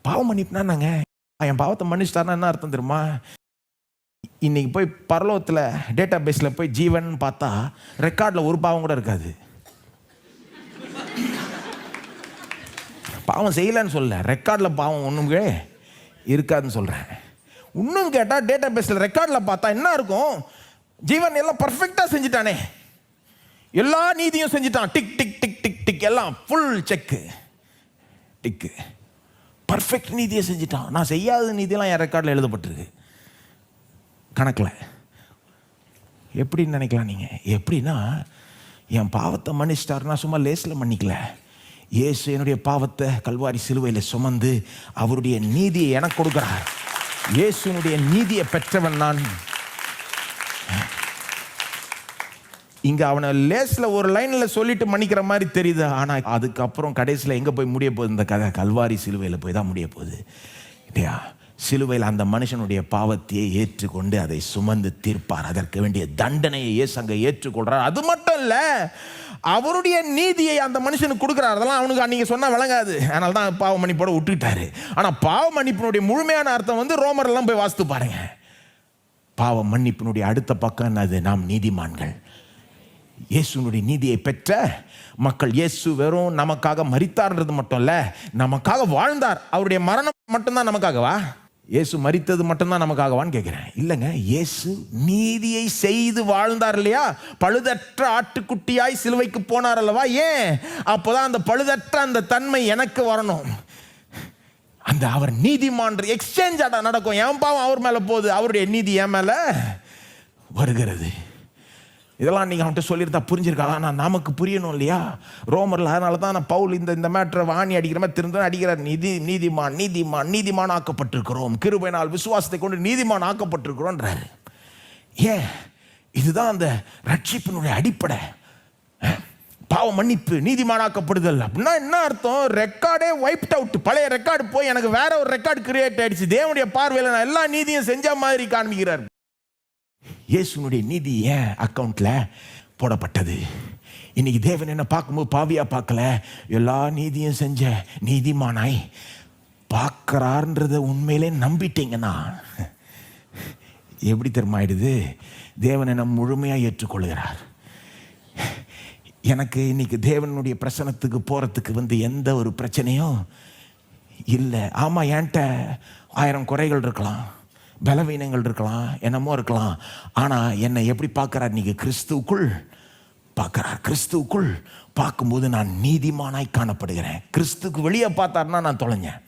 பாவம் மன்னிப்புனா நாங்க என் பாவத்தை மன்னிச்சிட்டாருன்னா என்ன அர்த்தம் தெரியுமா? இன்னைக்கு போய் பரலோகத்தில் டேட்டா பேஸில் போய் ஜீவன் பார்த்தா ரெக்கார்டில் ஒரு பாவம் கூட இருக்காது. பாவம் செய்யலன்னு சொல்ல, ரெக்கார்டில் பாவம் ஒன்றுமே இருக்காதுன்னு சொல்கிறேன். இன்னும் கேட்டால் டேட்டா பேஸில் ரெக்கார்டில் பார்த்தா என்ன இருக்கும்? ஜீவன் எல்லாம் பர்ஃபெக்டாக செஞ்சுட்டானே, எல்லா நீதியும் செஞ்சுட்டான், tick tick tick tick tick, எல்லாம் ஃபுல் செக்கு டிக்கு, பர்ஃபெக்ட் நீதியை செஞ்சுட்டான். நான் செய்யாத நீதியெல்லாம் என் ரெக்கார்டில் எழுதப்பட்டிருக்கு கணக்கில். எப்படின்னு நினைக்கலாம் நீங்கள்? எப்படின்னா, என் பாவத்தை மன்னிச்சிட்டாருன்னா சும்மா லேசில் மன்னிக்கல. இயேசு என்னுடைய பாவத்தை கல்வாரி சிலுவையில் சுமந்து அவருடைய நீதியை எனக்கு கொடுக்கிறார். இயேசுனுடைய நீதியை பெற்றவன் நான். இங்கே அவனை லேஸில் ஒரு லைனில் சொல்லிட்டு மன்னிக்கிற மாதிரி தெரியுது. ஆனால் அதுக்கப்புறம் கடைசியில் எங்கே போய் முடிய போகுது இந்த கதை? கல்வாரி சிலுவையில் போய் தான் முடிய போகுது இல்லையா? சிலுவையில் அந்த மனுஷனுடைய பாவத்தையே ஏற்றுக்கொண்டு அதை சுமந்து தீர்ப்பார். அதற்கு வேண்டிய தண்டனையை இயேசு அங்கே ஏற்றுக்கொள்றார். அது மட்டும் இல்லை, அவருடைய நீதியை அந்த மனுஷனுக்கு கொடுக்குறார். அதெல்லாம் அவனுக்கு அன்றைக்கி சொன்னால் விளங்காது, அதனால தான் பாவ மன்னிப்போட விட்டுக்கிட்டாரு. ஆனால் பாவ மன்னிப்பினுடைய முழுமையான அர்த்தம் வந்து ரோமரெல்லாம் போய் வாசித்து பாருங்க. பாவ மன்னிப்பினுடைய அடுத்த பக்கம் என்னது? நாம் நீதிமான்கள். இயேசுனுடைய நீதியை பெற்ற மக்கள். இயேசு வெறும் நமக்காக மரித்தார்ன்றது மட்டும் இல்லை, நமக்காக வாழ்ந்தார். அவருடைய மரணம் மட்டும்தான் நமக்காகவா? இயேசு மரித்தது மட்டும்தான் நமக்காகவான்னு கேட்குறேன். இல்லைங்க, இயேசு நீதியை செய்து வாழ்ந்தார் இல்லையா? பழுதற்ற ஆட்டுக்குட்டியாய் சிலுவைக்கு போனார் அல்லவா? ஏன்? அப்போதான் அந்த பழுதற்ற அந்த தன்மை எனக்கு வரணும். அந்த அவர் நீதிமான் எக்ஸ்சேஞ்ச் நடக்கும். என் பாவம் அவர் மேலே போகுது, அவருடைய நீதி என் மேலே வருகிறது. இதெல்லாம் நீங்கள் அவன்கிட்ட சொல்லியிருந்தா புரிஞ்சிருக்காங்க. ஆனால் நமக்கு புரியணும் இல்லையா? ரோமரில் அதனால தான் நான் பவுல் இந்த மேட்டரை வாணி அடிக்கிற மாதிரி திரும்ப அடிக்கிறார். நீதிமான் நீதிமான் நீதிமான் ஆக்கப்பட்டிருக்கிறோம், கிருபையினால் விசுவாசத்தை கொண்டு நீதிமான் ஆக்கப்பட்டிருக்கிறோன்றாரு. ஏன்? இதுதான் அந்த ரட்சிப்பினுடைய அடிப்படை. பாவ மன்னிப்பு, நீதிமானாக்கப்படுதல் அப்படின்னா என்ன அர்த்தம்? ரெக்கார்டே வைப்ட் அவுட். பழைய ரெக்கார்டு போய் எனக்கு வேற ஒரு ரெக்கார்டு கிரியேட் ஆயிடுச்சு. தேவனுடைய பார்வையில் நான் எல்லா நீதியும் செஞ்ச மாதிரி காண்பிக்கிறார். இயேசுனுடைய நீதி ஏன் அக்கௌண்ட்டில் போடப்பட்டது? இன்னைக்கு தேவன் என்ன பார்க்கும்போது பாவியா பார்க்கல, எல்லா நீதியும் செஞ்ச நீதிமானாய் பார்க்கறார்ன்றத உண்மையிலே நம்பிட்டீங்கன்னா எப்படி தெரியுமாயிடுது? தேவன் என்ன முழுமையாக ஏற்றுக்கொள்கிறார். எனக்கு இன்னைக்கு தேவனுடைய பிரசனத்துக்கு போகிறதுக்கு வந்து எந்த ஒரு பிரச்சனையும் இல்லை. ஆமாம், என்கிட்ட 1000 குறைகள் இருக்கலாம், பலவீனங்கள் இருக்கலாம், என்னமோ இருக்கலாம். ஆனால் என்னை எப்படி பார்க்குறார்? இன்னைக்கு கிறிஸ்துவுக்குள் பார்க்குறார். கிறிஸ்துவுக்குள் பார்க்கும்போது நான் நீதிமானாய் காணப்படுகிறேன். கிறிஸ்துக்கு வெளியே பார்த்தாருன்னா நான் தொலைஞ்சேன்.